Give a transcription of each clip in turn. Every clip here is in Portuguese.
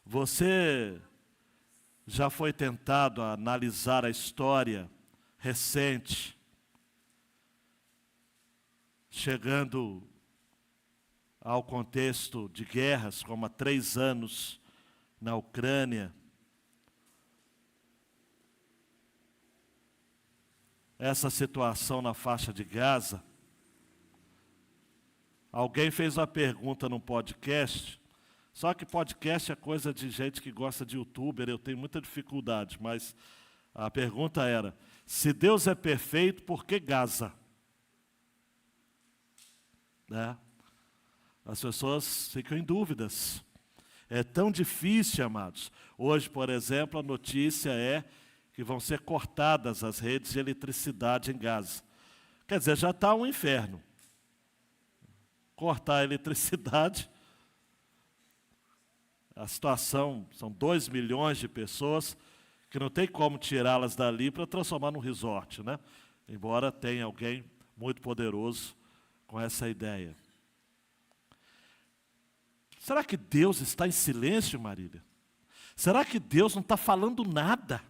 Você já foi tentado a analisar a história recente, chegando ao contexto de guerras, como há 3 anos na Ucrânia? Essa situação na faixa de Gaza. Alguém fez uma pergunta num podcast, só que podcast é coisa de gente que gosta de youtuber, eu tenho muita dificuldade, mas a pergunta era: se Deus é perfeito, por que Gaza? Né? As pessoas ficam em dúvidas. É tão difícil, amados. Hoje, por exemplo, a notícia é que vão ser cortadas as redes de eletricidade em Gaza. Quer dizer, já está um inferno. Cortar a eletricidade, a situação, são 2 milhões de pessoas que não tem como tirá-las dali para transformar num resort, né? Embora tenha alguém muito poderoso com essa ideia. Será que Deus está em silêncio, Marília? Será que Deus não está falando nada?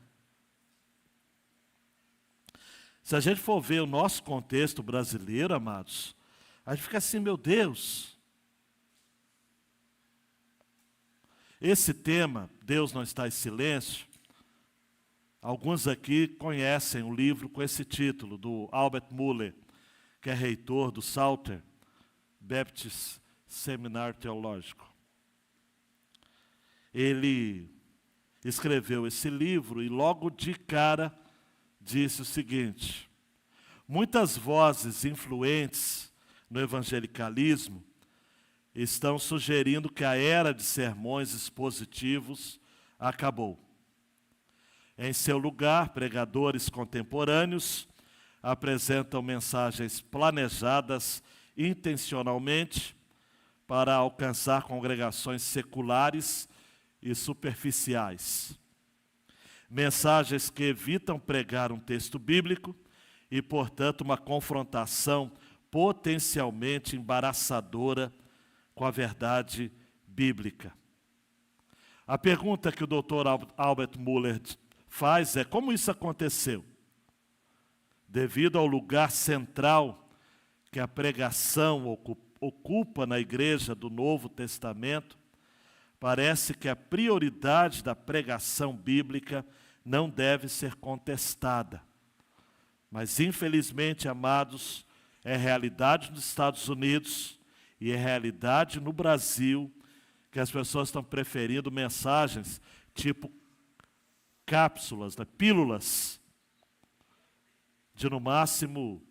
Se a gente for ver o nosso contexto brasileiro, amados, a gente fica assim, meu Deus. Esse tema, Deus não está em silêncio, alguns aqui conhecem um livro com esse título, do Albert Mohler, que é reitor do Southern Baptist Seminário Teológico. Ele escreveu esse livro e logo de cara disse o seguinte: muitas vozes influentes no evangelicalismo estão sugerindo que a era de sermões expositivos acabou. Em seu lugar, pregadores contemporâneos apresentam mensagens planejadas intencionalmente para alcançar congregações seculares e superficiais. Mensagens que evitam pregar um texto bíblico e, portanto, uma confrontação potencialmente embaraçadora com a verdade bíblica. A pergunta que o Dr. Albert Mohler faz é: como isso aconteceu? Devido ao lugar central que a pregação ocupa na igreja do Novo Testamento, parece que a prioridade da pregação bíblica não deve ser contestada. Mas, infelizmente, amados, é realidade nos Estados Unidos e é realidade no Brasil que as pessoas estão preferindo mensagens tipo cápsulas, né, pílulas, de no máximo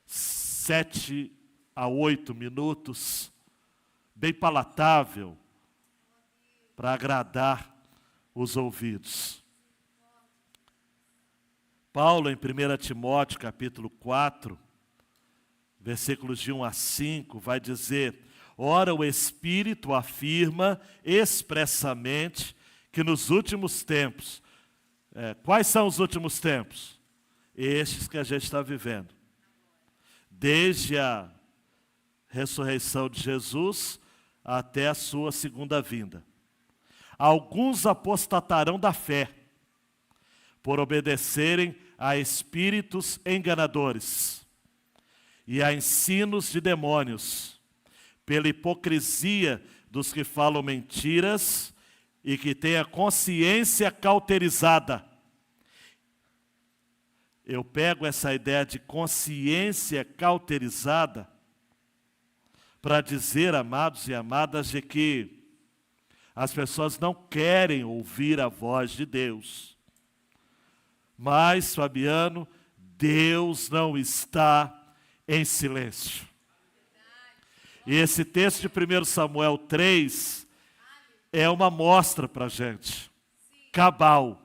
7 a 8 minutos, bem palatável, para agradar os ouvidos. Paulo, em 1 Timóteo, capítulo 4, versículos de 1 a 5, vai dizer: ora, o Espírito afirma expressamente que nos últimos tempos, quais são os últimos tempos? Estes que a gente está vivendo. Desde a ressurreição de Jesus até a sua segunda vinda. Alguns apostatarão da fé, por obedecerem a espíritos enganadores e a ensinos de demônios, pela hipocrisia dos que falam mentiras e que têm a consciência cauterizada. Eu pego essa ideia de consciência cauterizada para dizer, amados e amadas, de que as pessoas não querem ouvir a voz de Deus. Mas, Fabiano, Deus não está em silêncio. E esse texto de 1 Samuel 3 é uma mostra para a gente, cabal,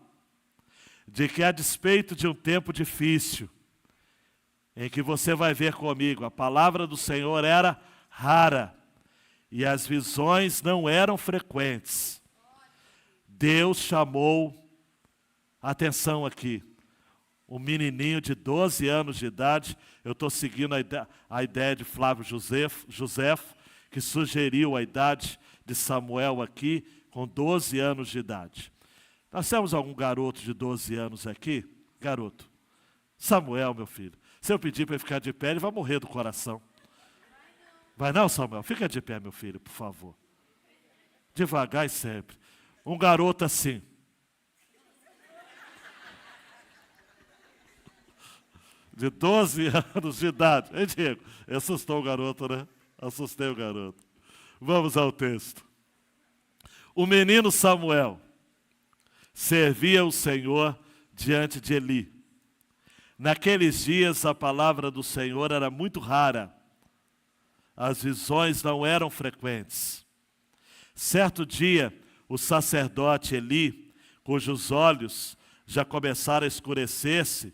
de que a despeito de um tempo difícil, em que você vai ver comigo, a palavra do Senhor era rara, e as visões não eram frequentes. Deus chamou, atenção aqui, um menininho de 12 anos de idade, eu estou seguindo a ideia de Flávio Josefo, que sugeriu a idade de Samuel aqui, com 12 anos de idade. Nós temos algum garoto de 12 anos aqui? Garoto. Samuel, meu filho. Se eu pedir para ele ficar de pé, ele vai morrer do coração. Vai não, Samuel? Fica de pé, meu filho, por favor. Devagar e sempre. Um garoto assim. De 12 anos de idade. Hein, Diego? Assustou o garoto, né? Assustei o garoto. Vamos ao texto. O menino Samuel servia o Senhor diante de Eli. Naqueles dias a palavra do Senhor era muito rara. As visões não eram frequentes. Certo dia, o sacerdote Eli, cujos olhos já começaram a escurecer-se,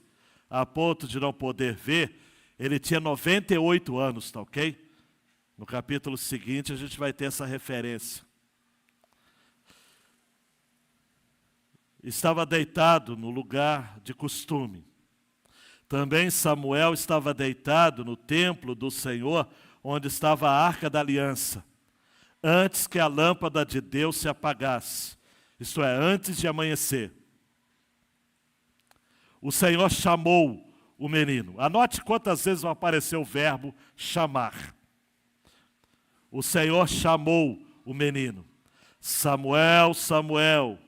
a ponto de não poder ver, ele tinha 98 anos, tá ok? No capítulo seguinte a gente vai ter essa referência. Estava deitado no lugar de costume. Também Samuel estava deitado no templo do Senhor, onde estava a arca da aliança, antes que a lâmpada de Deus se apagasse, isto é, antes de amanhecer. O Senhor chamou o menino. Anote quantas vezes vai aparecer o verbo chamar. O Senhor chamou o menino. Samuel, Samuel.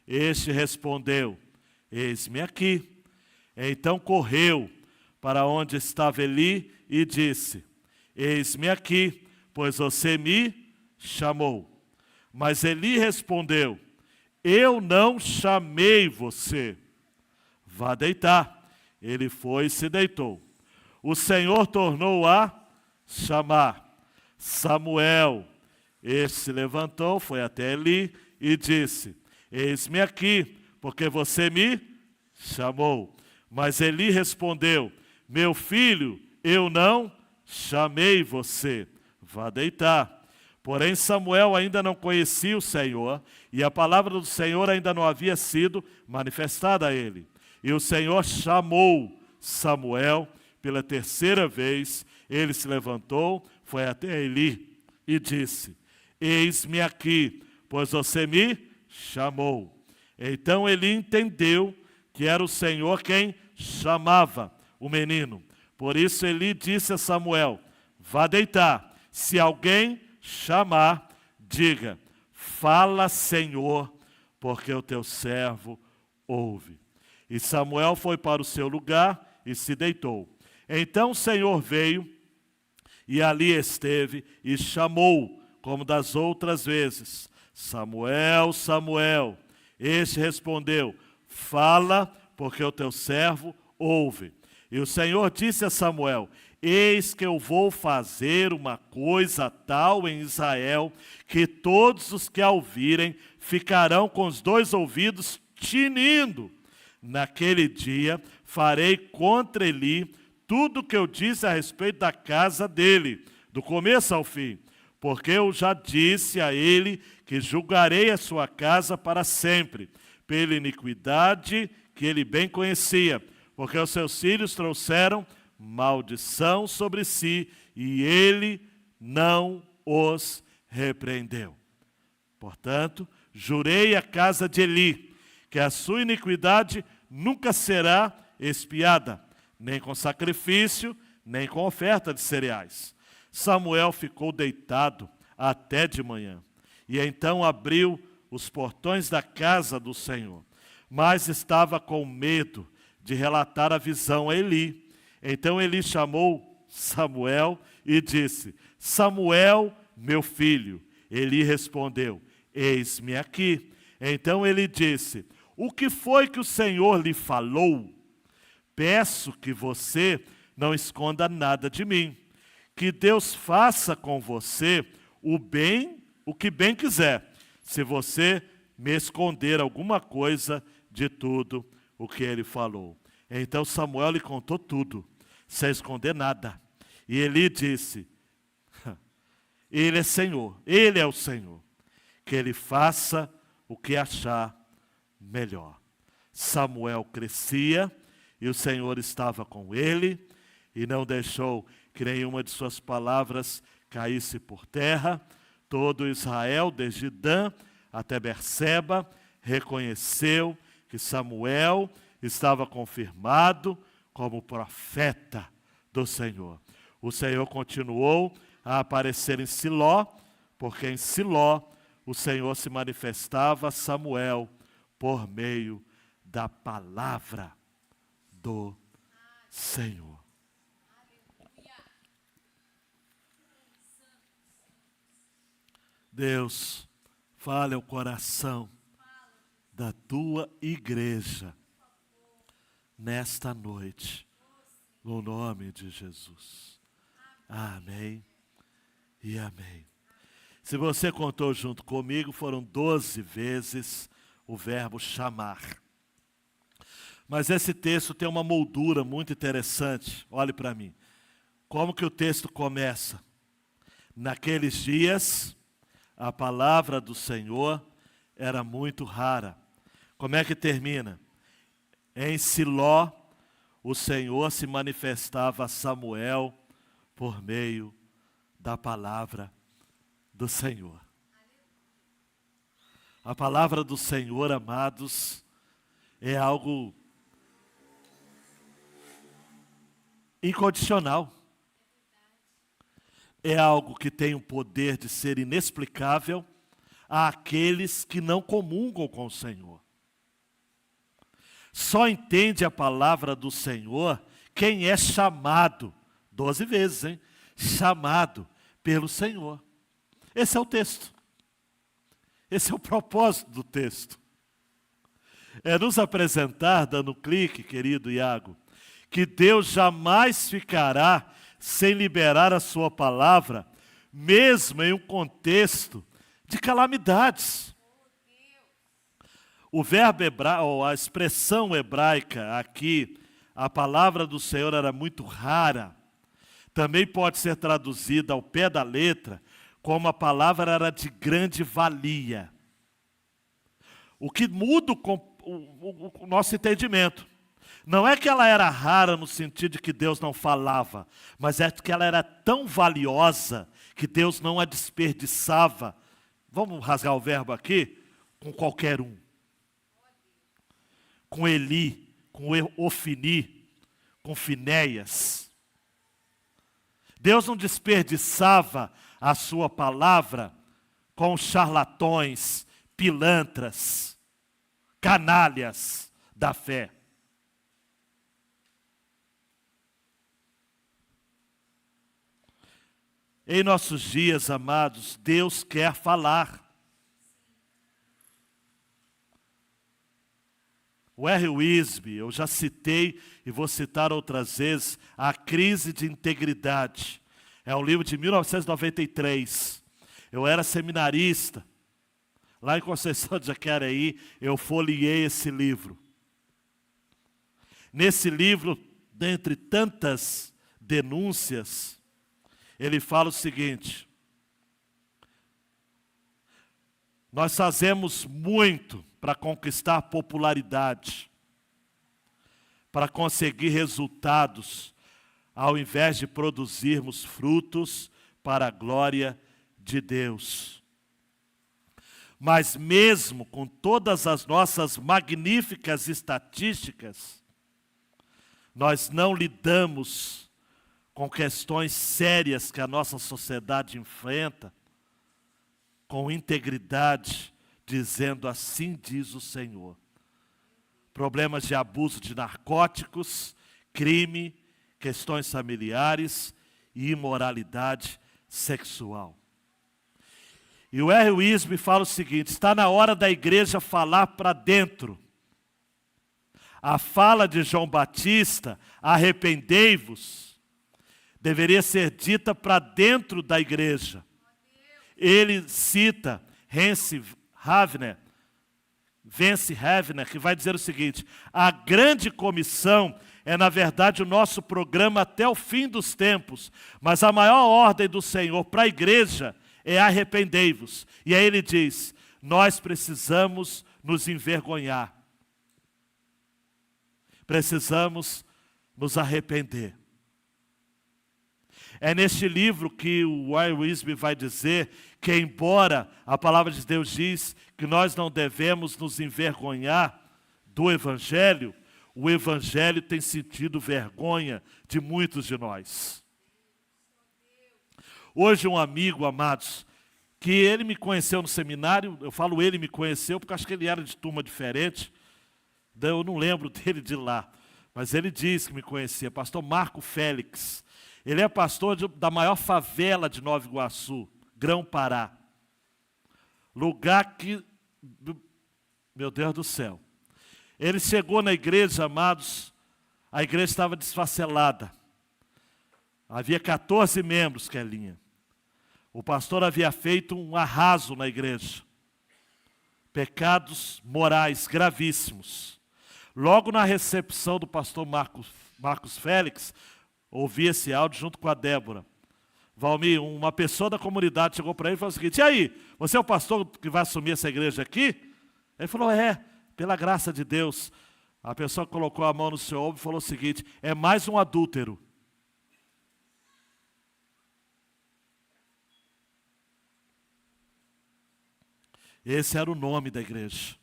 Este respondeu, eis-me aqui. Então correu para onde estava Eli e disse, eis-me aqui, pois você me chamou. Mas Eli respondeu, eu não chamei você. Vá deitar. Ele foi e se deitou. O Senhor tornou a chamar. Samuel. Este se levantou, foi até Eli e disse, eis-me aqui, porque você me chamou. Mas Eli respondeu, meu filho, eu não chamei você. Vá deitar. Porém Samuel ainda não conhecia o Senhor, e a palavra do Senhor ainda não havia sido manifestada a ele. E o Senhor chamou Samuel pela terceira vez. Ele se levantou, foi até Eli e disse, eis-me aqui, pois você me chamou. Então Eli entendeu que era o Senhor quem chamava o menino. Por isso Eli disse a Samuel, vá deitar. Se alguém chamar, diga, fala, Senhor, porque o teu servo ouve. E Samuel foi para o seu lugar e se deitou. Então o Senhor veio e ali esteve e chamou, como das outras vezes, Samuel, Samuel. Este respondeu, fala, porque o teu servo ouve. E o Senhor disse a Samuel, eis que eu vou fazer uma coisa tal em Israel, que todos os que a ouvirem ficarão com os dois ouvidos tinindo. Naquele dia farei contra Eli tudo o que eu disse a respeito da casa dele, do começo ao fim. Porque eu já disse a ele que julgarei a sua casa para sempre, pela iniquidade que ele bem conhecia, porque os seus filhos trouxeram maldição sobre si, e ele não os repreendeu. Portanto, jurei à casa de Eli, que a sua iniquidade nunca será expiada, nem com sacrifício, nem com oferta de cereais. Samuel ficou deitado até de manhã, e então abriu os portões da casa do Senhor, mas estava com medo de relatar a visão a Eli. Então Eli chamou Samuel e disse, Samuel, meu filho. Eli respondeu, eis-me aqui. Então ele disse, o que foi que o Senhor lhe falou? Peço que você não esconda nada de mim. Que Deus faça com você o que bem quiser, se você me esconder alguma coisa de tudo o que ele falou. Então Samuel lhe contou tudo, sem esconder nada. E Eli disse, ele é Senhor, ele é o Senhor, que ele faça o que achar melhor. Samuel crescia e o Senhor estava com ele e não deixou que nenhuma de suas palavras caísse por terra. Todo Israel, desde Dan até Berseba, reconheceu que Samuel estava confirmado como profeta do Senhor. O Senhor continuou a aparecer em Siló, porque em Siló o Senhor se manifestava a Samuel por meio da palavra do Senhor. Deus, fale ao coração da tua igreja nesta noite, no nome de Jesus. Amém e amém. Se você contou junto comigo, foram 12 vezes o verbo chamar. Mas esse texto tem uma moldura muito interessante. Olhe para mim. Como que o texto começa? Naqueles dias, a palavra do Senhor era muito rara. Como é que termina? Em Siló, o Senhor se manifestava a Samuel por meio da palavra do Senhor. A palavra do Senhor, amados, é algo incondicional. É algo que tem o poder de ser inexplicável àqueles que não comungam com o Senhor. Só entende a palavra do Senhor quem é chamado, 12 vezes, hein? Chamado pelo Senhor. Esse é o texto. Esse é o propósito do texto. É nos apresentar, dando clique, querido Iago, que Deus jamais ficará sem liberar a sua palavra, mesmo em um contexto de calamidades. O verbo hebraico, ou a expressão hebraica aqui, a palavra do Senhor era muito rara. Também pode ser traduzida ao pé da letra, como a palavra era de grande valia. O que muda o nosso entendimento. Não é que ela era rara no sentido de que Deus não falava, mas é que ela era tão valiosa que Deus não a desperdiçava. Vamos rasgar o verbo aqui? Com qualquer um. Com Eli, com Ofni, com Finéias. Deus não desperdiçava a sua palavra com charlatões, pilantras, canalhas da fé. Em nossos dias, amados, Deus quer falar. O R. Wisby, eu já citei e vou citar outras vezes, A Crise de Integridade. É um livro de 1993. Eu era seminarista. Lá em Conceição de Jacareí, eu folheei esse livro. Nesse livro, dentre tantas denúncias, ele fala o seguinte: nós fazemos muito para conquistar popularidade, para conseguir resultados, ao invés de produzirmos frutos para a glória de Deus. Mas mesmo com todas as nossas magníficas estatísticas, nós não lidamos com questões sérias que a nossa sociedade enfrenta, com integridade, dizendo assim diz o Senhor. Problemas de abuso de narcóticos, crime, questões familiares e imoralidade sexual. E o R. Wisby fala o seguinte: está na hora da igreja falar para dentro. A fala de João Batista, arrependei-vos, deveria ser dita para dentro da igreja. Ele cita Vance Havner, que vai dizer o seguinte: a grande comissão é, na verdade, o nosso programa até o fim dos tempos, mas a maior ordem do Senhor para a igreja é arrependei-vos. E aí ele diz: nós precisamos nos envergonhar. Precisamos nos arrepender. É neste livro que o Wayne Wisby vai dizer que, embora a palavra de Deus diz que nós não devemos nos envergonhar do Evangelho, o Evangelho tem sentido vergonha de muitos de nós. Hoje um amigo, amados, que ele me conheceu no seminário, eu falo ele me conheceu porque acho que ele era de turma diferente, eu não lembro dele de lá, mas ele disse que me conhecia, pastor Marco Félix. Ele é pastor da maior favela de Nova Iguaçu, Grão-Pará. Lugar que, meu Deus do céu. Ele chegou na igreja, amados, a igreja estava desfacelada. Havia 14 membros, Kelinha. O pastor havia feito um arraso na igreja. Pecados morais gravíssimos. Logo na recepção do pastor Marcos Félix, ouvi esse áudio junto com a Débora. Valmir, uma pessoa da comunidade chegou para ele e falou o seguinte: e aí, você é o pastor que vai assumir essa igreja aqui? Ele falou: é, pela graça de Deus. A pessoa colocou a mão no seu ombro e falou o seguinte: é mais um adúltero. Esse era o nome da igreja.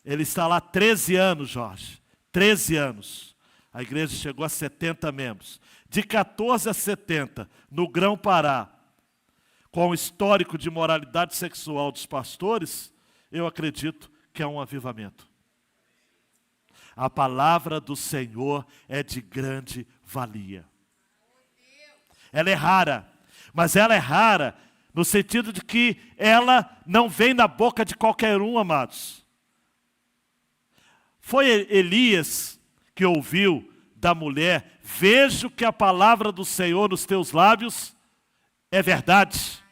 Ele está lá há 13 anos, Jorge. 13 anos. A igreja chegou a 70 membros. De 14 a 70, no Grão-Pará, com o histórico de moralidade sexual dos pastores, eu acredito que é um avivamento. A palavra do Senhor é de grande valia. Ela é rara, mas ela é rara no sentido de que ela não vem na boca de qualquer um, amados. Foi Elias que ouviu da mulher: vejo que a palavra do Senhor nos teus lábios é verdade.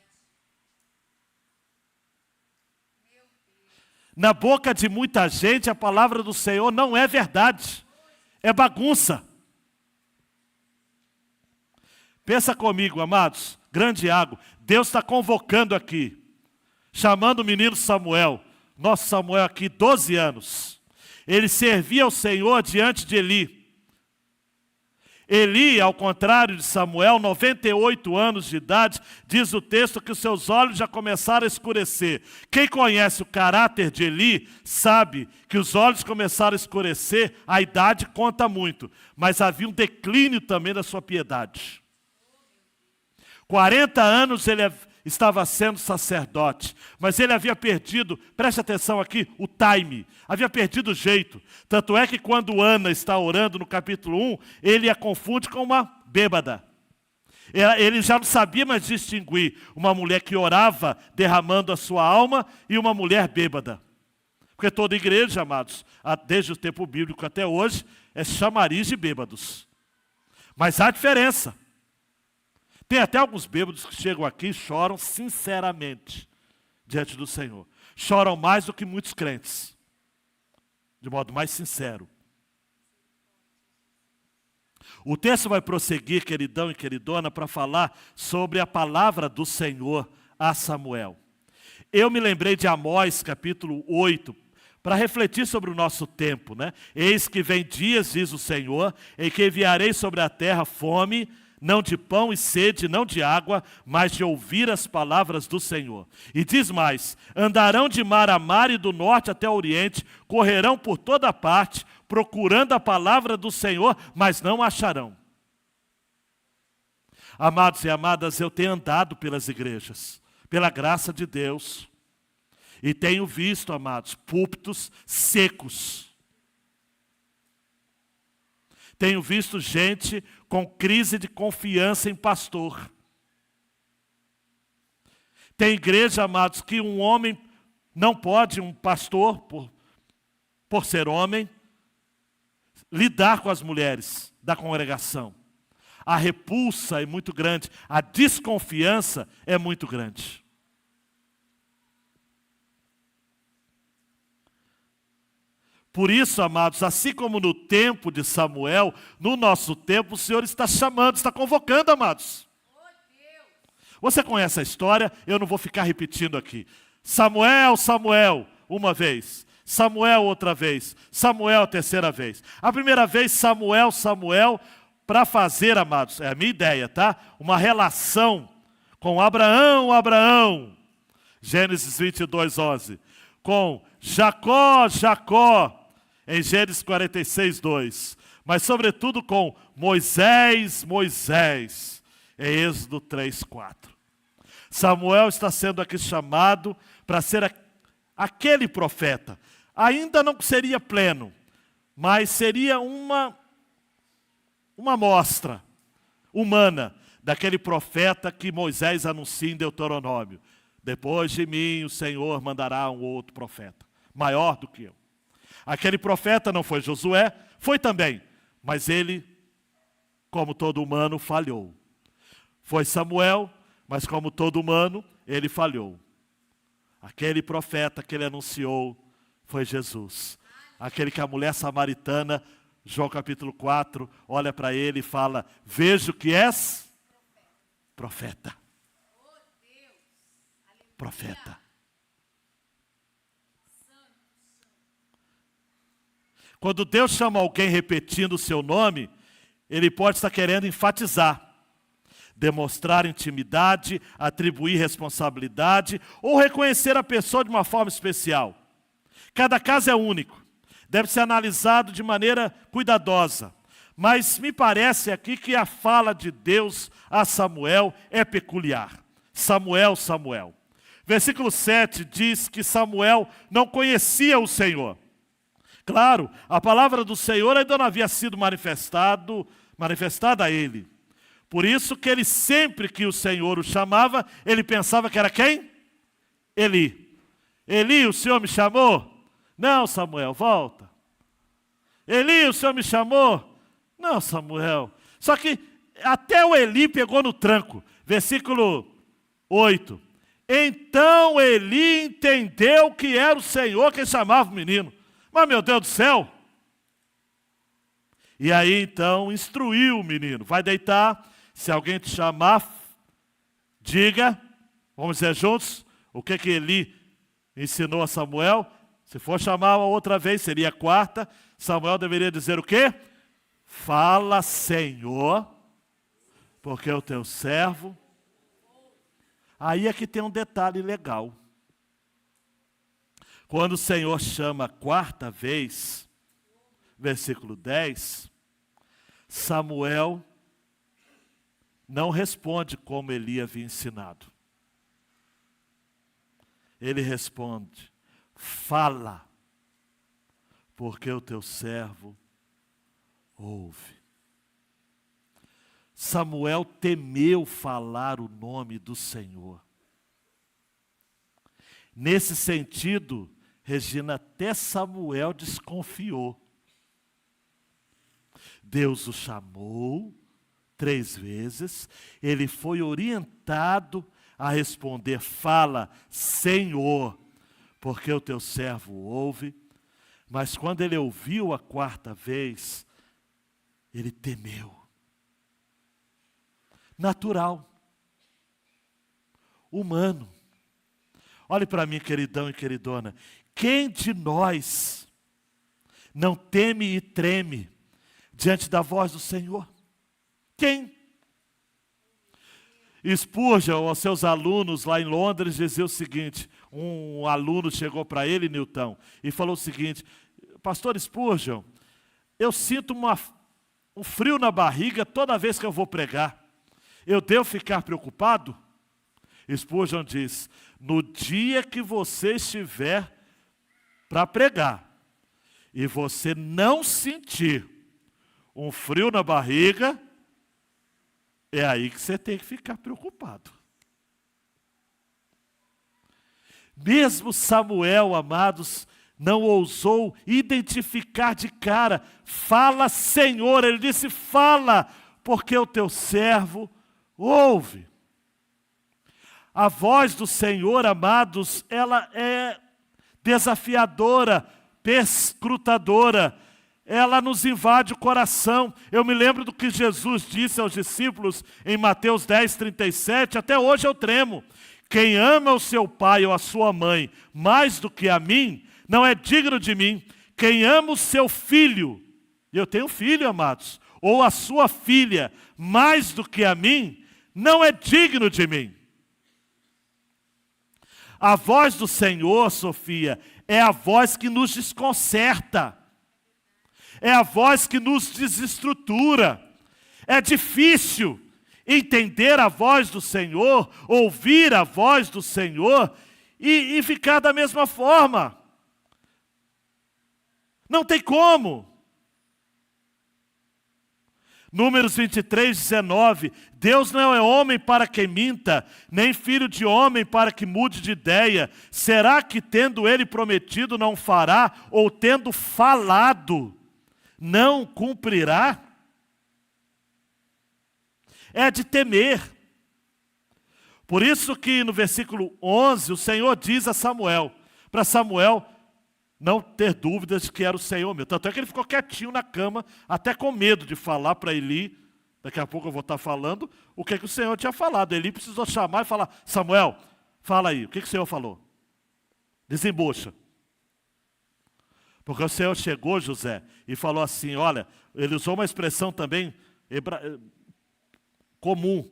Na boca de muita gente, a palavra do Senhor não é verdade, é bagunça. Pensa comigo, amados, grande água. Deus está convocando aqui, chamando o menino Samuel, nosso Samuel aqui, 12 anos. Ele servia ao Senhor diante de Eli. Eli, ao contrário de Samuel, 98 anos de idade, diz o texto que os seus olhos já começaram a escurecer. Quem conhece o caráter de Eli sabe que os olhos começaram a escurecer, a idade conta muito, mas havia um declínio também da sua piedade. 40 anos ele estava sendo sacerdote, mas ele havia perdido, preste atenção aqui, o time, havia perdido o jeito. Tanto é que quando Ana está orando no capítulo 1, ele a confunde com uma bêbada. Ele já não sabia mais distinguir uma mulher que orava derramando a sua alma e uma mulher bêbada. Porque toda igreja, amados, desde o tempo bíblico até hoje, é chamariz de bêbados. Mas há diferença. Tem até alguns bêbados que chegam aqui e choram sinceramente diante do Senhor. Choram mais do que muitos crentes, de modo mais sincero. O texto vai prosseguir, queridão e queridona, para falar sobre a palavra do Senhor a Samuel. Eu me lembrei de Amós, capítulo 8, para refletir sobre o nosso tempo, né? Eis que vem dias, diz o Senhor, em que enviarei sobre a terra fome, não de pão e sede, não de água, mas de ouvir as palavras do Senhor. E diz mais: andarão de mar a mar e do norte até o oriente, correrão por toda parte, procurando a palavra do Senhor, mas não acharão. Amados e amadas, eu tenho andado pelas igrejas, pela graça de Deus, e tenho visto, amados, púlpitos secos. Tenho visto gente com crise de confiança em pastor. Tem igreja, amados, que um homem não pode, um pastor, por ser homem, lidar com as mulheres da congregação. A repulsa é muito grande, a desconfiança é muito grande. Por isso, amados, assim como no tempo de Samuel, no nosso tempo o Senhor está chamando, está convocando, amados. Você conhece a história, eu não vou ficar repetindo aqui. Samuel, Samuel, uma vez. Samuel, outra vez. Samuel, a terceira vez. A primeira vez, Samuel, Samuel, para fazer, amados, é a minha ideia, tá? Uma relação com Abraão, Gênesis 22, 11. Com Jacó, em Gênesis 46, 2. Mas, sobretudo, com Moisés, em Êxodo 3, 4. Samuel está sendo aqui chamado para ser aquele profeta. Ainda não seria pleno, mas seria uma amostra humana daquele profeta que Moisés anuncia em Deuteronômio. Depois de mim o Senhor mandará um outro profeta, maior do que eu. Aquele profeta não foi Josué, foi também, mas ele, como todo humano, falhou. Foi Samuel, mas como todo humano, ele falhou. Aquele profeta que ele anunciou foi Jesus. Aquele que a mulher samaritana, João capítulo 4, olha para ele e fala: vejo que és profeta. Profeta. Quando Deus chama alguém repetindo o seu nome, Ele pode estar querendo enfatizar, demonstrar intimidade, atribuir responsabilidade ou reconhecer a pessoa de uma forma especial. Cada caso é único, deve ser analisado de maneira cuidadosa. Mas me parece aqui que a fala de Deus a Samuel é peculiar. Samuel. Versículo 7 diz que Samuel não conhecia o Senhor. Claro, a palavra do Senhor ainda não havia sido manifestada a ele. Por isso que ele, sempre que o Senhor o chamava, ele pensava que era quem? Eli. Eli, o Senhor me chamou? Não, Samuel, volta. Eli, o Senhor me chamou? Não, Samuel. Só que até o Eli pegou no tranco. Versículo 8. Então Eli entendeu que era o Senhor quem chamava o menino. Mas, meu Deus do céu! E aí, então, instruiu o menino. Vai deitar, se alguém te chamar, diga, vamos dizer juntos, o que Eli ensinou a Samuel. Se for chamar outra vez, seria a quarta. Samuel deveria dizer o quê? Fala, Senhor, porque o teu servo... Aí é que tem um detalhe legal. Quando o Senhor chama a quarta vez, versículo 10, Samuel não responde como Eli havia ensinado. Ele responde: fala, porque o teu servo ouve. Samuel temeu falar o nome do Senhor. Nesse sentido, Regina, até Samuel desconfiou. Deus o chamou 3 vezes, ele foi orientado a responder: fala, Senhor, porque o teu servo ouve. Mas quando ele ouviu a quarta vez, ele temeu. Natural, humano. Olhe para mim, queridão e queridona. Quem de nós não teme e treme diante da voz do Senhor? Quem? Spurgeon, aos seus alunos lá em Londres, dizia o seguinte: um aluno chegou para ele, Newton, e falou o seguinte: pastor Spurgeon, eu sinto um frio na barriga toda vez que eu vou pregar. Eu devo ficar preocupado? Spurgeon diz: no dia que você estiver para pregar e você não sentir um frio na barriga, é aí que você tem que ficar preocupado. Mesmo Samuel, amados, não ousou identificar de cara. Fala, Senhor. Ele disse: fala, porque o teu servo ouve. A voz do Senhor, amados, ela é desafiadora, perscrutadora. Ela nos invade o coração. Eu me lembro do que Jesus disse aos discípulos em Mateus 10, 37. Até hoje eu tremo. Quem ama o seu pai ou a sua mãe mais do que a mim, não é digno de mim. Quem ama o seu filho, eu tenho filho, amados, ou a sua filha mais do que a mim, não é digno de mim. A voz do Senhor, Sofia, é a voz que nos desconcerta. É a voz que nos desestrutura. É difícil entender a voz do Senhor, ouvir a voz do Senhor e ficar da mesma forma. Não tem como. Números 23, 19. Deus não é homem para que minta, nem filho de homem para que mude de ideia. Será que tendo ele prometido não fará, ou tendo falado, não cumprirá? É de temer. Por isso que no versículo 11, o Senhor diz a Samuel, para Samuel não ter dúvidas de que era o Senhor mesmo. Tanto é que ele ficou quietinho na cama, até com medo de falar para Eli, daqui a pouco eu vou estar falando, o que o Senhor tinha falado. Eli precisou chamar e falar, Samuel, fala aí, o que o Senhor falou? Desembucha. Porque o Senhor chegou, José, e falou assim, olha, ele usou uma expressão também comum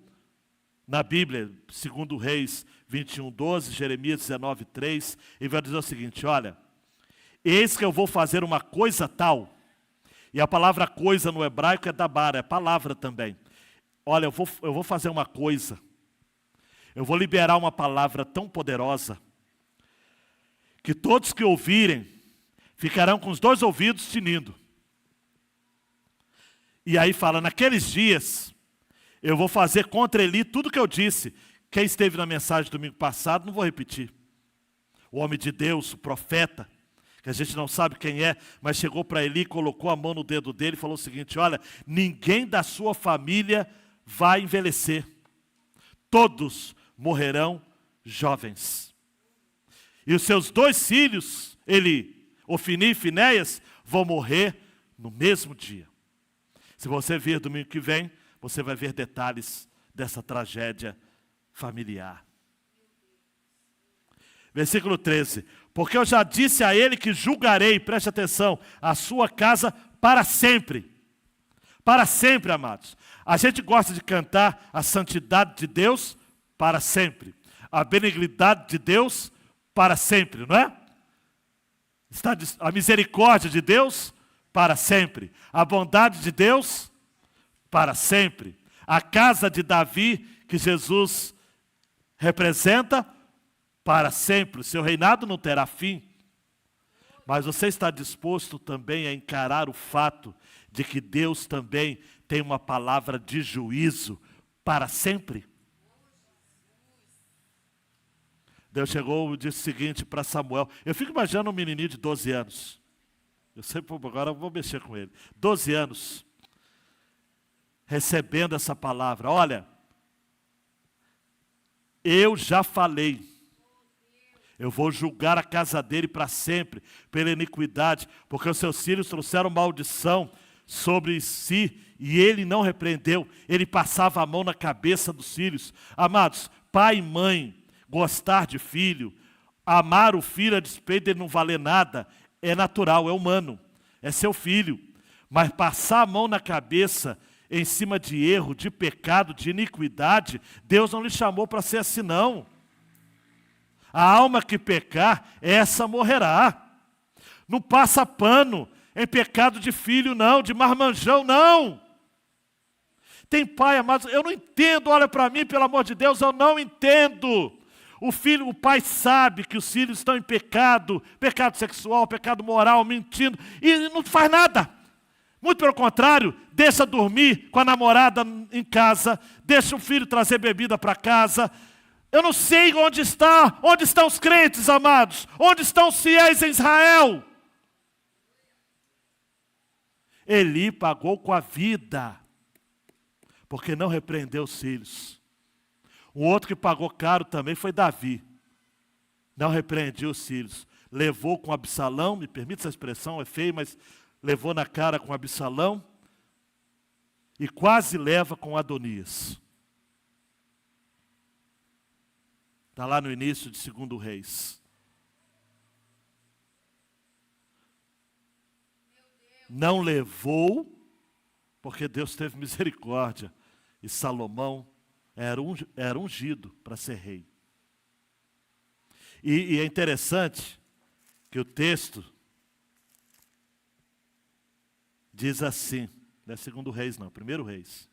na Bíblia, segundo Reis 21, 12, Jeremias 19, 3, ele vai dizer o seguinte, olha, eis que eu vou fazer uma coisa tal, e a palavra coisa no hebraico é dabar, é palavra também. Olha, eu vou fazer uma coisa, eu vou liberar uma palavra tão poderosa, que todos que ouvirem, ficarão com os dois ouvidos tinindo. E aí fala, naqueles dias, eu vou fazer contra Eli tudo que eu disse. Quem esteve na mensagem domingo passado, não vou repetir. O homem de Deus, o profeta, que a gente não sabe quem é, mas chegou para Eli, colocou a mão no dedo dele e falou o seguinte, olha, ninguém da sua família vai envelhecer. Todos morrerão jovens. E os seus dois filhos, Ofni e Finéias, vão morrer no mesmo dia. Se você vir domingo que vem, você vai ver detalhes dessa tragédia familiar. Versículo 13. Porque eu já disse a ele que julgarei, preste atenção, a sua casa para sempre. Para sempre, amados. A gente gosta de cantar a santidade de Deus para sempre. A benignidade de Deus para sempre, não é? A misericórdia de Deus para sempre. A bondade de Deus para sempre. A casa de Davi, que Jesus representa, para sempre. O seu reinado não terá fim. Mas você está disposto também a encarar o fato de que Deus também tem uma palavra de juízo para sempre? Deus chegou e disse o seguinte para Samuel. Eu fico imaginando um menininho de 12 anos. Eu sempre, agora eu vou mexer com ele. 12 anos. Recebendo essa palavra. Olha, eu já falei. Eu vou julgar a casa dele para sempre, pela iniquidade, porque os seus filhos trouxeram maldição sobre si, e ele não repreendeu, ele passava a mão na cabeça dos filhos. Amados, pai e mãe, gostar de filho, amar o filho a despeito dele não valer nada, é natural, é humano, é seu filho. Mas passar a mão na cabeça em cima de erro, de pecado, de iniquidade, Deus não lhe chamou para ser assim não. A alma que pecar, essa morrerá. Não passa pano em pecado de filho não, de marmanjão não. Tem pai, amado, eu não entendo, olha para mim, pelo amor de Deus, eu não entendo. O pai sabe que os filhos estão em pecado, pecado sexual, pecado moral, mentindo, e não faz nada. Muito pelo contrário, deixa dormir com a namorada em casa, deixa o filho trazer bebida para casa. Eu não sei onde estão os crentes, amados, onde estão os fiéis em Israel. Eli pagou com a vida, porque não repreendeu os filhos. Um outro que pagou caro também foi Davi. Não repreendia os filhos. Levou com Absalão, me permite essa expressão, é feio, mas levou na cara com Absalão e quase leva com Adonias. Está lá no início de 2 Reis. Não levou porque Deus teve misericórdia e Salomão era ungido para ser rei. E é interessante que o texto diz assim, não é segundo Reis não, primeiro Reis.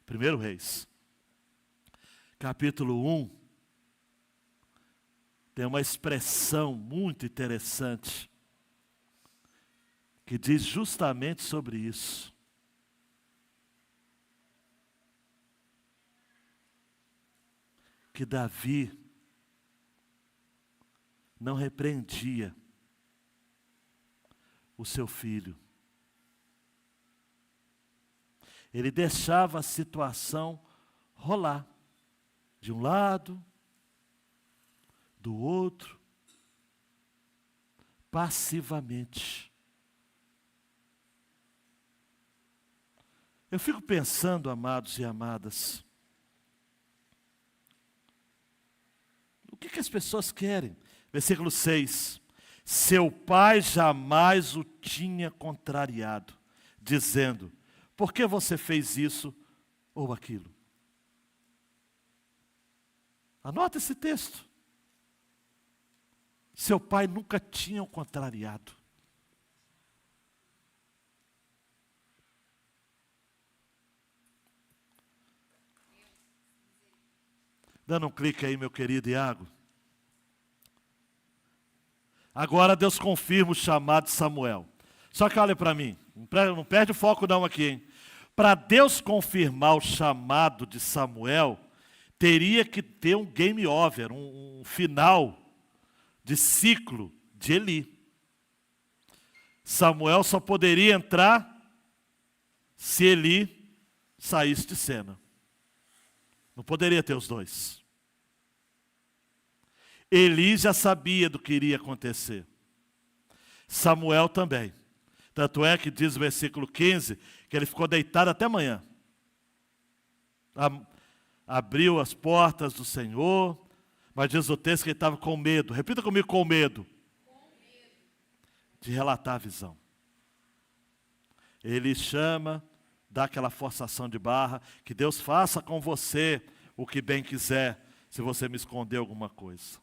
Primeiro Reis. Capítulo 1. Tem uma expressão muito interessante que diz justamente sobre isso. Que Davi não repreendia o seu filho. Ele deixava a situação rolar, de um lado, do outro, passivamente. Eu fico pensando, amados e amadas, o que as pessoas querem? Versículo 6. Seu pai jamais o tinha contrariado, dizendo, por que você fez isso ou aquilo? Anota esse texto. Seu pai nunca tinha o contrariado. Dando um clique aí, meu querido Iago. Agora Deus confirma o chamado de Samuel. Só que olha para mim, não perde o foco não aqui, hein? Para Deus confirmar o chamado de Samuel, teria que ter um game over, um final de ciclo de Eli. Samuel só poderia entrar se Eli saísse de cena. Não poderia ter os dois. Eli já sabia do que iria acontecer. Samuel também. Tanto é que diz o versículo 15, que ele ficou deitado até amanhã. Abriu as portas do Senhor, mas diz o texto que ele estava com medo. Repita comigo, com medo. De relatar a visão. Ele chama, dá aquela forçação de barra, que Deus faça com você o que bem quiser, se você me esconder alguma coisa.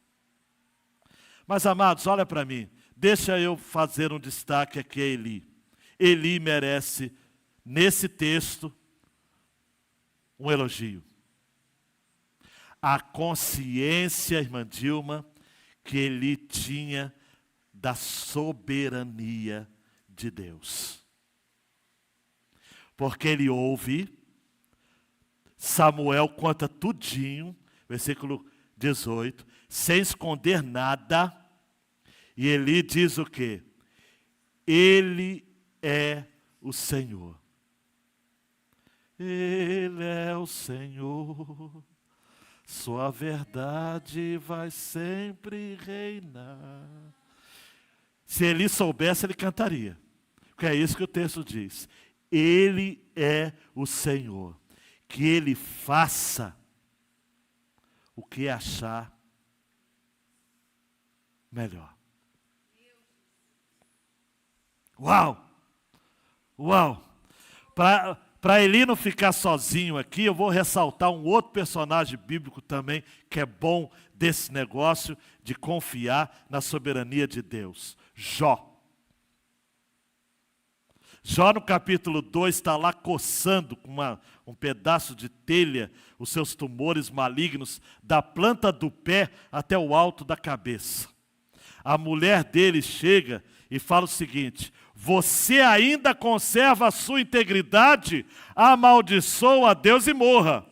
Mas, amados, olha para mim. Deixa eu fazer um destaque aqui a Eli. Eli merece, nesse texto, um elogio. A consciência, irmã Dilma, que Eli tinha da soberania de Deus. Porque ele ouve, Samuel conta tudinho, versículo 18, sem esconder nada, e Eli diz o quê? Ele é o Senhor. Ele é o Senhor. Sua verdade vai sempre reinar. Se Eli soubesse, ele cantaria. Porque é isso que o texto diz. Ele é o Senhor. Que ele faça o que achar melhor. Uau! Uau! Para Eli não ficar sozinho aqui, eu vou ressaltar um outro personagem bíblico também, que é bom desse negócio de confiar na soberania de Deus. Jó. Jó no capítulo 2 está lá coçando com um pedaço de telha os seus tumores malignos, da planta do pé até o alto da cabeça. A mulher dele chega e fala o seguinte: você ainda conserva a sua integridade? Amaldiçoa a Deus e morra.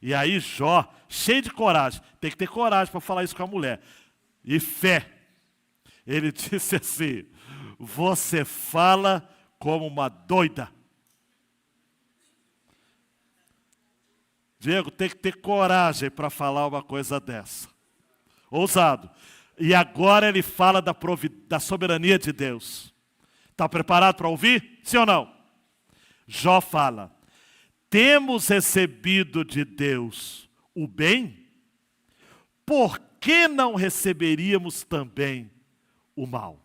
E aí Jó, cheio de coragem, tem que ter coragem para falar isso com a mulher, e fé, ele disse assim: você fala como uma doida. Diego, tem que ter coragem para falar uma coisa dessa. Ousado. E agora ele fala da soberania de Deus. Está preparado para ouvir? Sim ou não? Jó fala: temos recebido de Deus o bem, por que não receberíamos também o mal?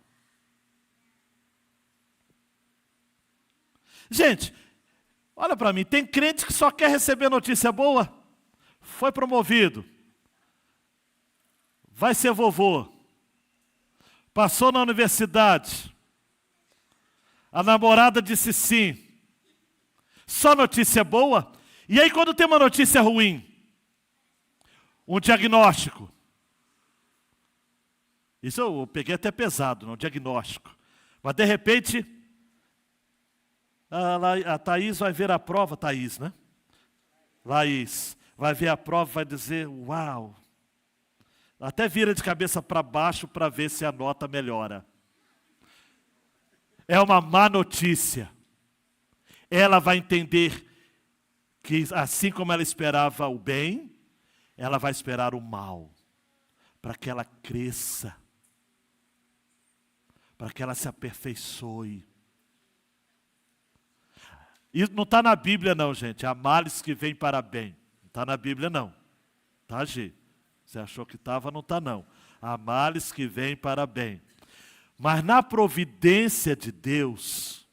Gente, olha para mim, tem crente que só quer receber notícia boa. Foi promovido. Vai ser vovô. Passou na universidade. A namorada disse sim. Só notícia boa. E aí quando tem uma notícia ruim, um diagnóstico. Isso eu peguei até pesado, não, diagnóstico. Mas de repente, a Thaís vai ver a prova, Thaís, né? Laís, vai ver a prova e vai dizer, uau. Até vira de cabeça para baixo para ver se a nota melhora. É uma má notícia. Ela vai entender que assim como ela esperava o bem, ela vai esperar o mal. Para que ela cresça. Para que ela se aperfeiçoe. Isso não está na Bíblia não, gente. Há males que vêm para bem. Não está na Bíblia não. Tá, G? Você achou que estava, não está não. Há males que vêm para bem. Mas na providência de Deus,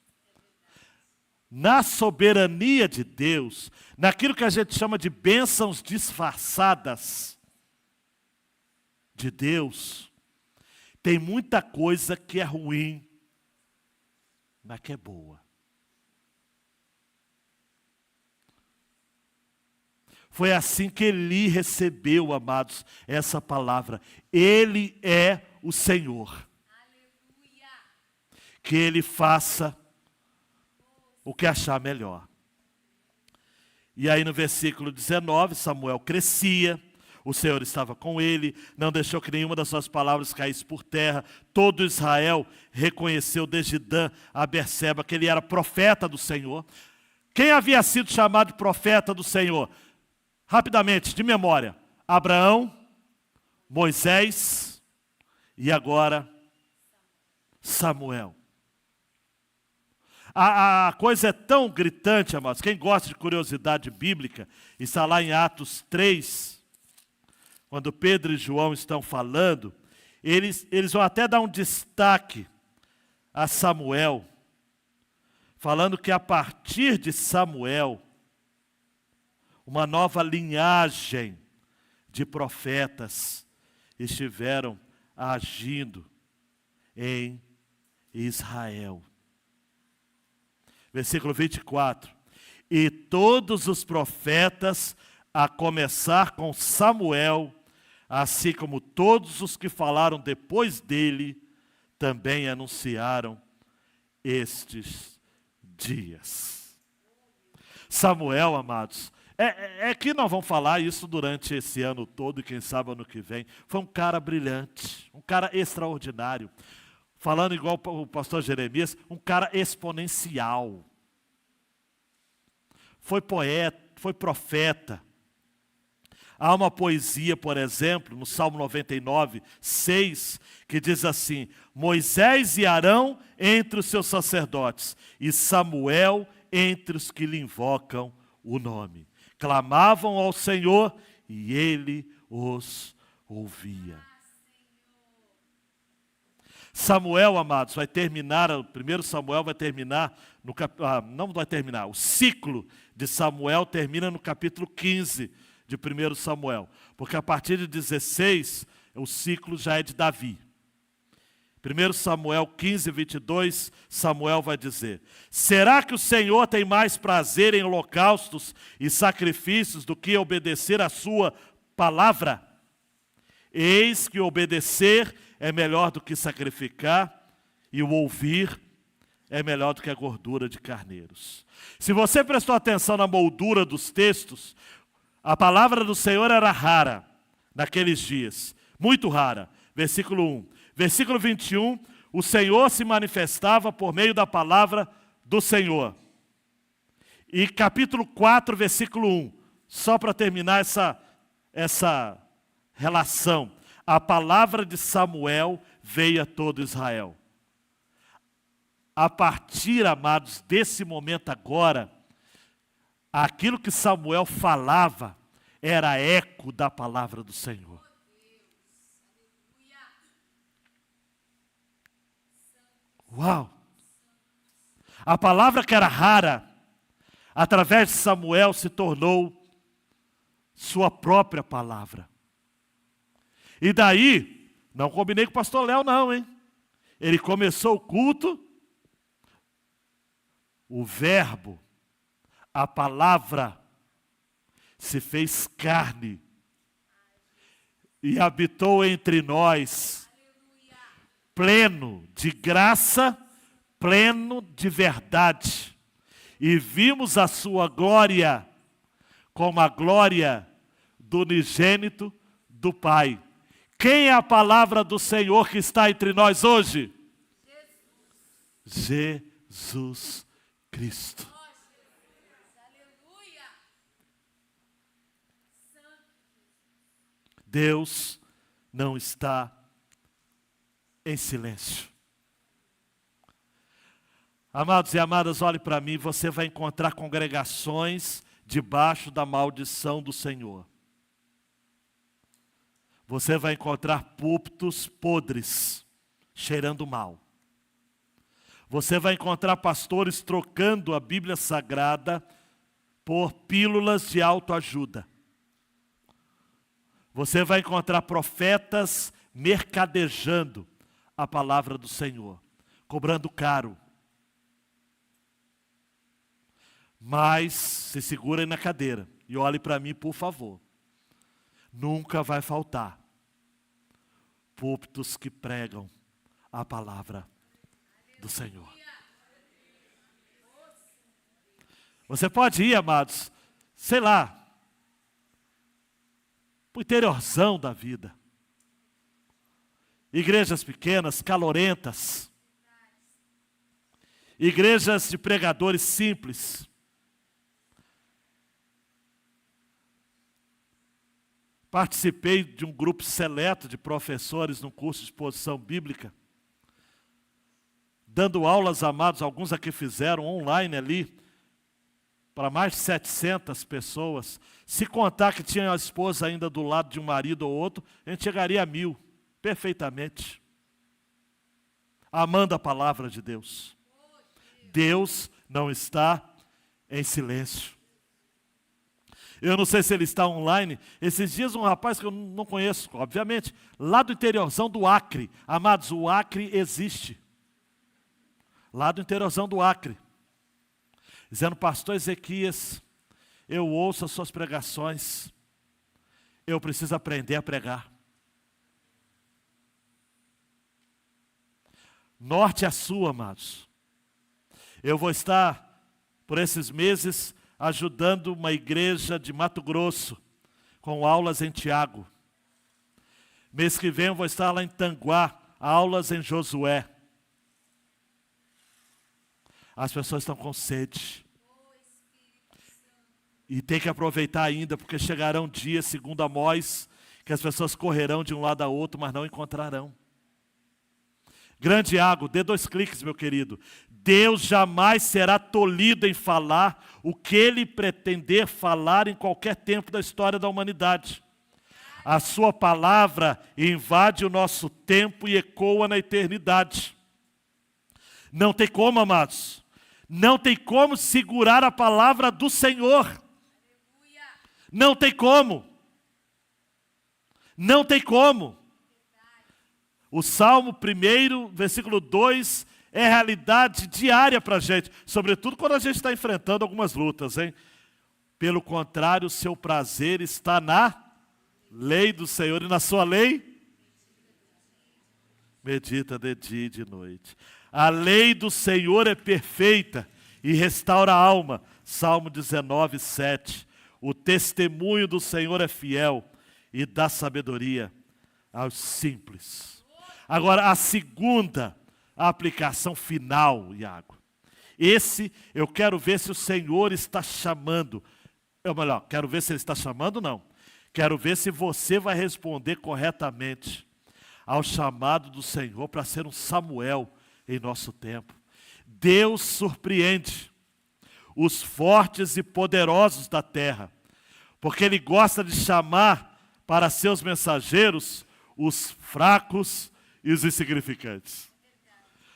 na soberania de Deus, naquilo que a gente chama de bênçãos disfarçadas de Deus, tem muita coisa que é ruim, mas que é boa. Foi assim que Eli recebeu, amados, essa palavra. Ele é o Senhor. Aleluia. Que Ele faça o que achar melhor. E aí no versículo 19, Samuel crescia, o Senhor estava com ele, não deixou que nenhuma das suas palavras caísse por terra. Todo Israel reconheceu desde Dan a Berseba que ele era profeta do Senhor. Quem havia sido chamado de profeta do Senhor? Rapidamente, de memória, Abraão, Moisés e agora Samuel. A coisa é tão gritante, amados. Quem gosta de curiosidade bíblica, está lá em Atos 3, quando Pedro e João estão falando, eles vão até dar um destaque a Samuel, falando que a partir de Samuel, uma nova linhagem de profetas estiveram agindo em Israel. Versículo 24. E todos os profetas, a começar com Samuel, assim como todos os que falaram depois dele, também anunciaram estes dias. Samuel, amados, é que nós vamos falar isso durante esse ano todo e quem sabe ano que vem. Foi um cara brilhante, um cara extraordinário. Falando igual o pastor Jeremias, um cara exponencial. Foi poeta, foi profeta. Há uma poesia, por exemplo, no Salmo 99, 6, que diz assim: Moisés e Arão entre os seus sacerdotes, e Samuel entre os que lhe invocam o nome. Clamavam ao Senhor e ele os ouvia. Samuel, amados, vai terminar, o primeiro Samuel vai terminar, não vai terminar, o ciclo de Samuel termina no capítulo 15 de 1 Samuel, porque a partir de 16, o ciclo já é de Davi. 1 Samuel 15, 22, Samuel vai dizer: será que o Senhor tem mais prazer em holocaustos e sacrifícios do que obedecer a sua palavra? Eis que obedecer é melhor do que sacrificar, e o ouvir é melhor do que a gordura de carneiros. Se você prestou atenção na moldura dos textos, a palavra do Senhor era rara naqueles dias, muito rara. Versículo 1. Versículo 21, o Senhor se manifestava por meio da palavra do Senhor. E capítulo 4, versículo 1, só para terminar essa relação. A palavra de Samuel veio a todo Israel. A partir, amados, desse momento agora, aquilo que Samuel falava era eco da palavra do Senhor. Uau! A palavra que era rara, através de Samuel, se tornou sua própria palavra. E daí, não combinei com o pastor Léo não, hein? Ele começou o culto, o verbo, a palavra, se fez carne e habitou entre nós, pleno de graça, pleno de verdade. E vimos a sua glória como a glória do unigênito do Pai. Quem é a palavra do Senhor que está entre nós hoje? Jesus Cristo. Deus não está em silêncio. Amados e amadas, olhe para mim, você vai encontrar congregações debaixo da maldição do Senhor. Você vai encontrar púlpitos podres, cheirando mal. Você vai encontrar pastores trocando a Bíblia Sagrada por pílulas de autoajuda. Você vai encontrar profetas mercadejando a palavra do Senhor, cobrando caro. Mas se segurem na cadeira e olhe para mim, por favor. Nunca vai faltar púlpitos que pregam a palavra do Senhor. Você pode ir, amados, sei lá, para o interiorzão da vida. Igrejas pequenas, calorentas. Igrejas de pregadores simples. Participei de um grupo seleto de professores num curso de exposição bíblica, dando aulas, amados, alguns aqui fizeram online ali, para mais de 700 pessoas. Se contar que tinha a esposa ainda do lado de um marido ou outro, a gente chegaria a 1000, perfeitamente. Amando a palavra de Deus. Deus não está em silêncio. Eu não sei se ele está online. Esses dias um rapaz que eu não conheço, obviamente, lá do interiorzão do Acre. Amados, o Acre existe. Lá do interiorzão do Acre. Dizendo, pastor Ezequias, eu ouço as suas pregações. Eu preciso aprender a pregar. Norte a sul, amados. Eu vou estar, por esses meses, ajudando uma igreja de Mato Grosso, com aulas em Tiago. Mês que vem eu vou estar lá em Tanguá, aulas em Josué. As pessoas estão com sede. E tem que aproveitar ainda, porque chegarão dias, segundo Amós, que as pessoas correrão de um lado a outro, mas não encontrarão. Grande Iago, dê 2 cliques, meu querido. Deus jamais será tolhido em falar o que Ele pretender falar em qualquer tempo da história da humanidade. A sua palavra invade o nosso tempo e ecoa na eternidade. Não tem como, amados. Não tem como segurar a palavra do Senhor. Não tem como. Não tem como. O Salmo 1, versículo 2, é realidade diária para a gente. Sobretudo quando a gente está enfrentando algumas lutas, hein? Pelo contrário, o seu prazer está na lei do Senhor. E na sua lei? Medita de dia e de noite. A lei do Senhor é perfeita e restaura a alma. Salmo 19, 7. O testemunho do Senhor é fiel e dá sabedoria aos simples. Agora, a segunda aplicação final, Iago. Esse, eu quero ver se o Senhor está chamando. Ou melhor, quero ver se Ele está chamando, não. Quero ver se você vai responder corretamente ao chamado do Senhor para ser um Samuel em nosso tempo. Deus surpreende os fortes e poderosos da terra, porque Ele gosta de chamar para seus mensageiros os fracos e os insignificantes.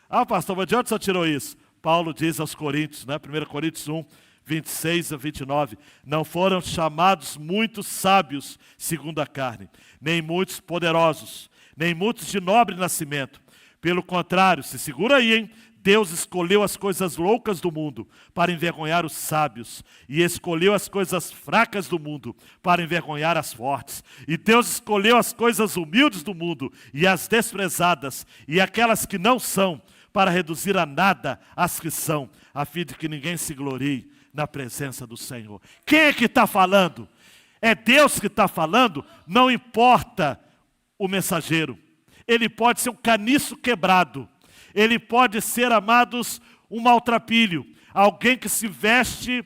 Ah, pastor, mas de onde você tirou isso? Paulo diz aos Coríntios, né? 1 Coríntios 1, 26 a 29, não foram chamados muitos sábios segundo a carne, nem muitos poderosos, nem muitos de nobre nascimento. Pelo contrário, se segura aí, hein? Deus escolheu as coisas loucas do mundo para envergonhar os sábios, e escolheu as coisas fracas do mundo para envergonhar as fortes. E Deus escolheu as coisas humildes do mundo e as desprezadas, e aquelas que não são, para reduzir a nada as que são, a fim de que ninguém se glorie na presença do Senhor. Quem é que está falando? É Deus que está falando? Não importa o mensageiro. Ele pode ser um caniço quebrado. Ele pode ser, amados, um maltrapilho. Alguém que se veste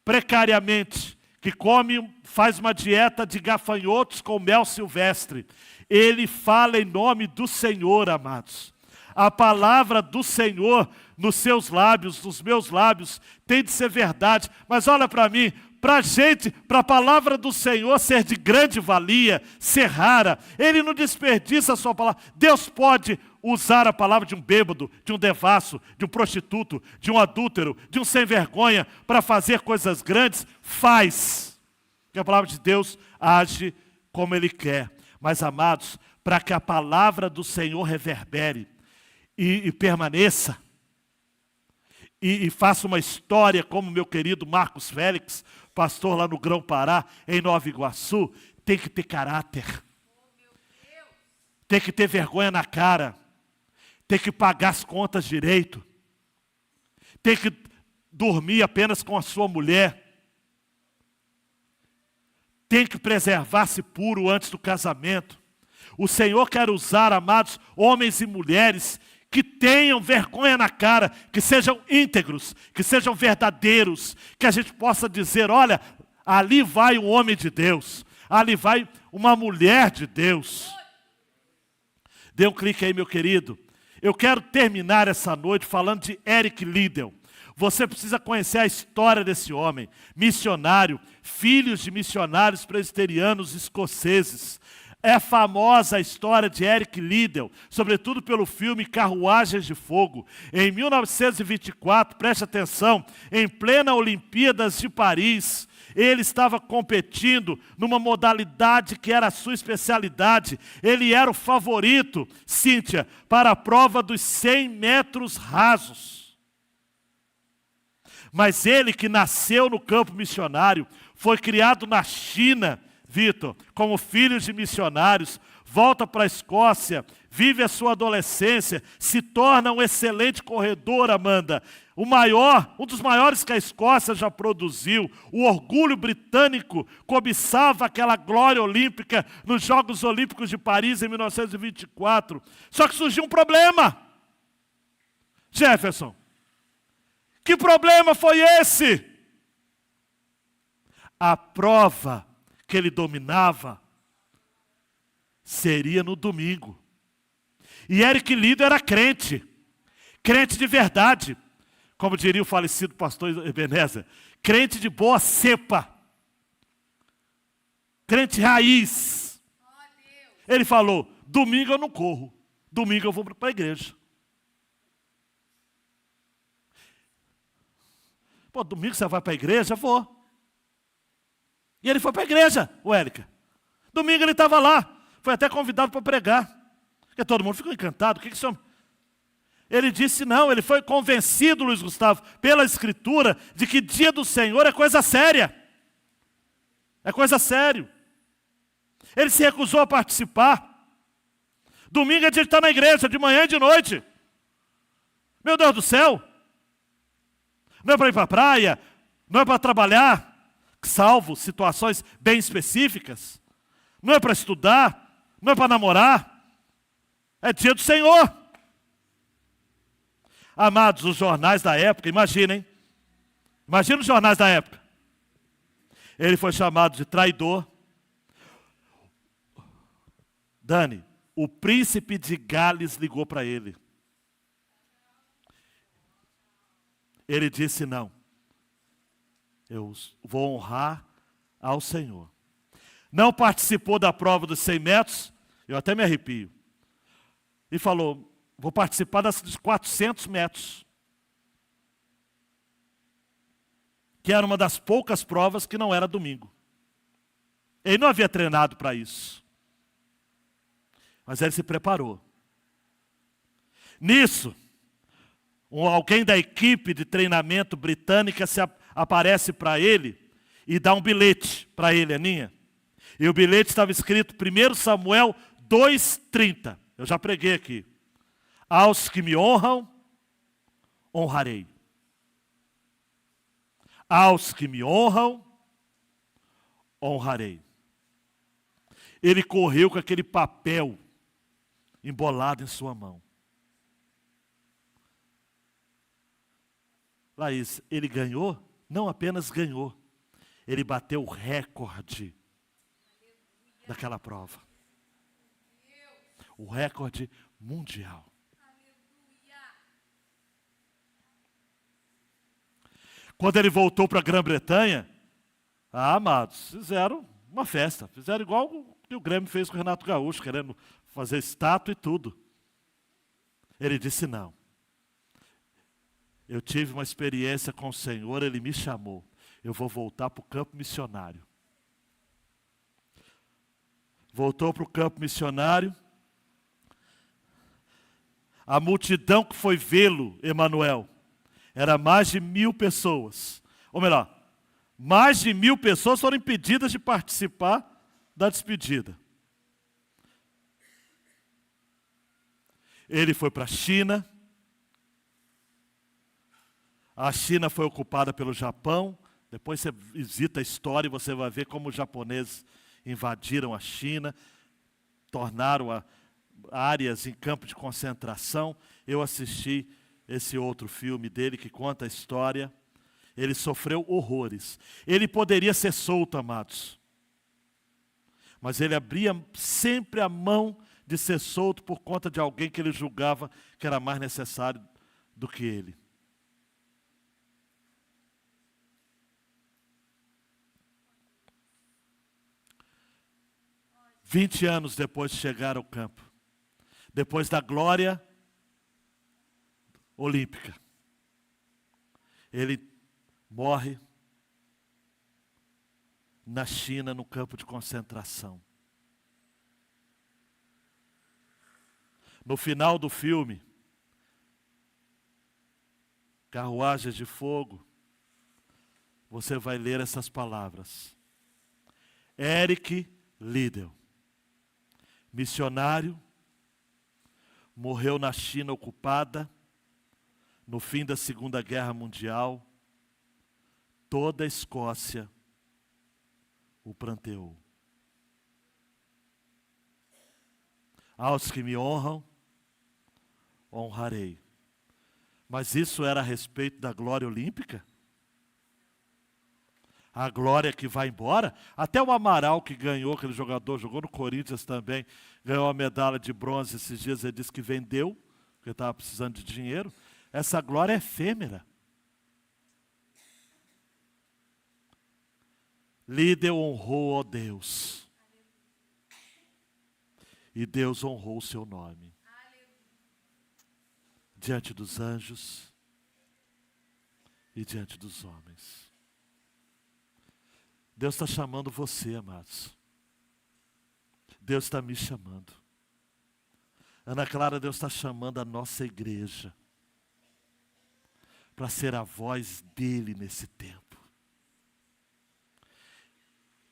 precariamente, que come, faz uma dieta de gafanhotos com mel silvestre. Ele fala em nome do Senhor, amados. A palavra do Senhor nos seus lábios, nos meus lábios, tem de ser verdade. Mas olha para mim, para a gente, para a palavra do Senhor ser de grande valia, ser rara, Ele não desperdiça a sua palavra. Deus pode usar a palavra de um bêbado, de um devasso, de um prostituto, de um adúltero, de um sem vergonha, para fazer coisas grandes, faz. Porque a palavra de Deus age como Ele quer. Mas, amados, para que a palavra do Senhor reverbere e permaneça, e faça uma história como meu querido Marcos Félix, pastor lá no Grão-Pará, em Nova Iguaçu, tem que ter caráter. Tem que ter vergonha na cara. Tem que pagar as contas direito. Tem que dormir apenas com a sua mulher. Tem que preservar-se puro antes do casamento. O Senhor quer usar, amados, homens e mulheres que tenham vergonha na cara, que sejam íntegros, que sejam verdadeiros, que a gente possa dizer, olha, ali vai um homem de Deus, ali vai uma mulher de Deus. Dê um clique aí, meu querido. Eu quero terminar essa noite falando de Eric Liddell. Você precisa conhecer a história desse homem, missionário, filhos de missionários presbiterianos escoceses. É famosa a história de Eric Liddell, sobretudo pelo filme Carruagens de Fogo. Em 1924, preste atenção, em plena Olimpíadas de Paris, ele estava competindo numa modalidade que era a sua especialidade. Ele era o favorito, Cíntia, para a prova dos 100 metros rasos. Mas ele, que nasceu no campo missionário, foi criado na China, Vitor, como filho de missionários, volta para a Escócia, vive a sua adolescência, se torna um excelente corredor, Amanda. Um dos maiores que a Escócia já produziu. O orgulho britânico cobiçava aquela glória olímpica nos Jogos Olímpicos de Paris em 1924. Só que surgiu um problema. Jefferson, que problema foi esse? A prova que ele dominava seria no domingo. E Eric Liddell era crente de verdade, como diria o falecido pastor Ebenezer, crente de boa cepa, crente raiz. Ele falou, domingo eu não corro, domingo eu vou para a igreja. Pô, domingo você vai para a igreja? Vou. E ele foi para a igreja, o Érica. Domingo ele estava lá. Foi até convidado para pregar. Porque todo mundo ficou encantado. O que isso é? Ele disse não, ele foi convencido, Luiz Gustavo, pela Escritura, de que dia do Senhor é coisa séria. É coisa séria. Ele se recusou a participar. Domingo é dia de estar na igreja, de manhã e de noite. Meu Deus do céu. Não é para ir para a praia, não é para trabalhar, salvo situações bem específicas. Não é para estudar, não é para namorar. É dia do Senhor. Amados, os jornais da época, imaginem. Imagina os jornais da época. Ele foi chamado de traidor. Dani, o príncipe de Gales ligou para ele. Ele disse não. Eu vou honrar ao Senhor. Não participou da prova dos 100 metros, eu até me arrepio. E falou, vou participar das 400 metros. Que era uma das poucas provas que não era domingo. Ele não havia treinado para isso. Mas ele se preparou. Nisso, alguém da equipe de treinamento britânica aparece para ele e dá um bilhete para ele, Aninha. E o bilhete estava escrito 1 Samuel 2,30. Eu já preguei aqui. Aos que me honram, honrarei. Aos que me honram, honrarei. Ele correu com aquele papel embolado em sua mão. Laís, ele ganhou? Não apenas ganhou. Ele bateu o recorde daquela prova. O recorde mundial. Quando ele voltou para a Grã-Bretanha, amados, fizeram uma festa. Fizeram igual o que o Grêmio fez com o Renato Gaúcho, querendo fazer estátua e tudo. Ele disse não. Eu tive uma experiência com o Senhor, Ele me chamou. Eu vou voltar para o campo missionário. Voltou para o campo missionário. A multidão que foi vê-lo, Emanuel, era mais de 1.000 pessoas. Ou melhor, mais de 1.000 pessoas foram impedidas de participar da despedida. Ele foi para a China. A China foi ocupada pelo Japão. Depois você visita a história e você vai ver como os japoneses invadiram a China, tornaram áreas em campo de concentração. Eu assisti esse outro filme dele que conta a história. Ele sofreu horrores. Ele poderia ser solto, amados. Mas ele abria sempre a mão de ser solto por conta de alguém que ele julgava que era mais necessário do que ele. Vinte anos depois de chegar ao campo, depois da glória olímpica, ele morre na China, no campo de concentração. No final do filme, Carruagens de Fogo, você vai ler essas palavras. Eric Liddell, missionário, morreu na China ocupada, no fim da Segunda Guerra Mundial. Toda a Escócia o pranteou. Aos que me honram, honrarei. Mas isso era a respeito da glória olímpica? A glória que vai embora? Até o Amaral, que ganhou, aquele jogador, jogou no Corinthians também, ganhou a medalha de bronze esses dias, ele disse que vendeu, porque estava precisando de dinheiro. Essa glória é efêmera. Liddell honrou a Deus. E Deus honrou o seu nome. Diante dos anjos e diante dos homens. Deus está chamando você, amados. Deus está me chamando. Ana Clara, Deus está chamando a nossa igreja para ser a voz dele nesse tempo.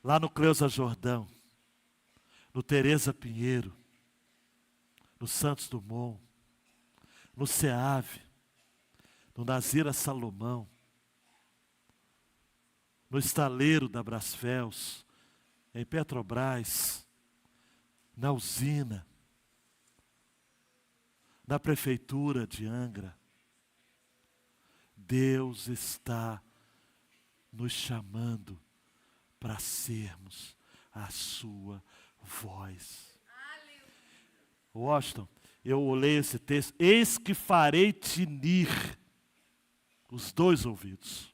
Lá no Cleusa Jordão, no Tereza Pinheiro, no Santos Dumont, no SEAV, no Nazira Salomão, no estaleiro da Brasfels, em Petrobras, na usina, na prefeitura de Angra. Deus está nos chamando para sermos a sua voz. Washington, eu leio esse texto, eis que farei tinir os dois ouvidos.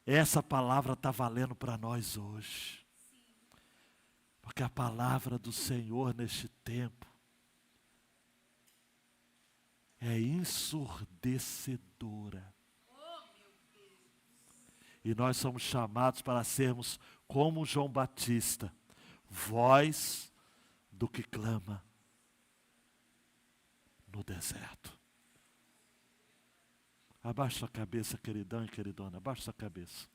Essa palavra está valendo para nós hoje. Porque a palavra do Senhor neste tempo é ensurdecedora. E nós somos chamados para sermos como João Batista, voz do que clama no deserto. Abaixa a cabeça, queridão e queridona, abaixa a cabeça.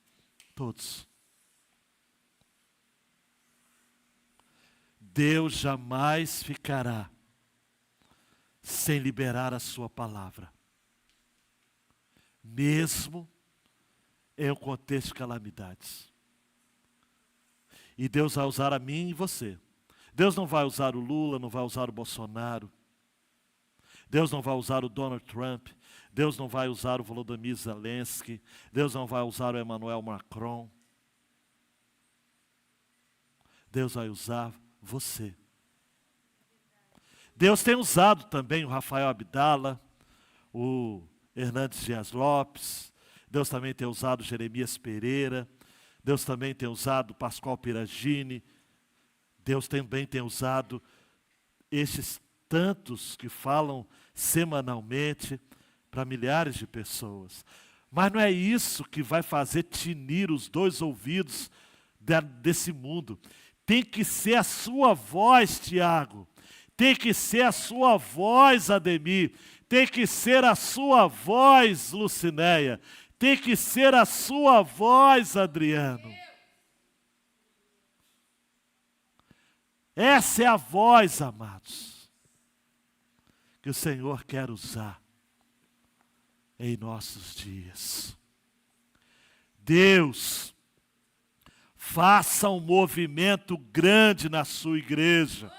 Todos. Deus jamais ficará sem liberar a sua palavra. Mesmo em um contexto de calamidades. E Deus vai usar a mim e você. Deus não vai usar o Lula, não vai usar o Bolsonaro. Deus não vai usar o Donald Trump. Deus não vai usar o Volodymyr Zelensky. Deus não vai usar o Emmanuel Macron. Deus vai usar você. Deus tem usado também o Rafael Abdala, o Hernandes Dias Lopes. Deus também tem usado o Jeremias Pereira. Deus também tem usado o Pascoal Piragini. Deus também tem usado estes tantos que falam semanalmente para milhares de pessoas. Mas não é isso que vai fazer tinir os dois ouvidos desse mundo. Tem que ser a sua voz, Tiago. Tem que ser a sua voz, Ademir. Tem que ser a sua voz, Lucinéia. Tem que ser a sua voz, Adriano. Essa é a voz, amados, que o Senhor quer usar em nossos dias. Deus, faça um movimento grande na sua igreja,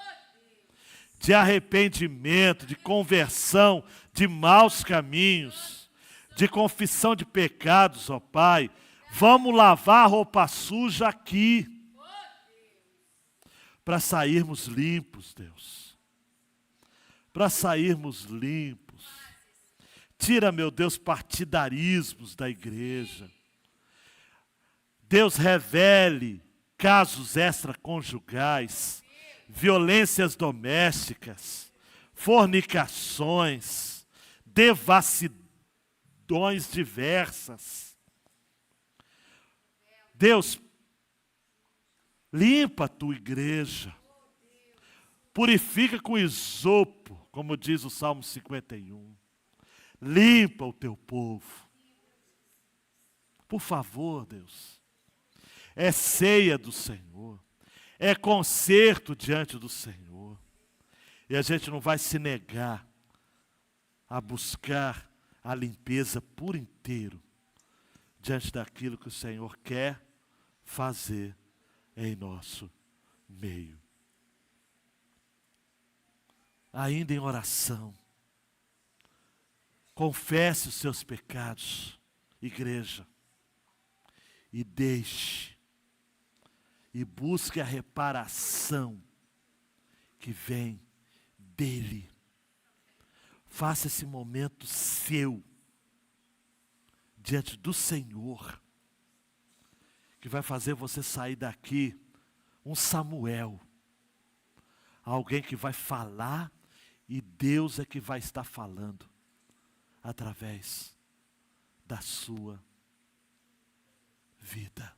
de arrependimento, de conversão, de maus caminhos, de confissão de pecados, ó Pai. Vamos lavar a roupa suja aqui, para sairmos limpos, Deus. Para sairmos limpos. Tira, meu Deus, partidarismos da igreja. Deus, revele casos extraconjugais, violências domésticas, fornicações, devassidões diversas. Deus, limpa a tua igreja, purifica com isopo, como diz o Salmo 51. Limpa o teu povo. Por favor, Deus. É ceia do Senhor. É concerto diante do Senhor. E a gente não vai se negar a buscar a limpeza por inteiro diante daquilo que o Senhor quer fazer em nosso meio. Ainda em oração, confesse os seus pecados, igreja, e deixe, e busque a reparação que vem dele. Faça esse momento seu, diante do Senhor, que vai fazer você sair daqui um Samuel, alguém que vai falar e Deus é que vai estar falando através da sua vida.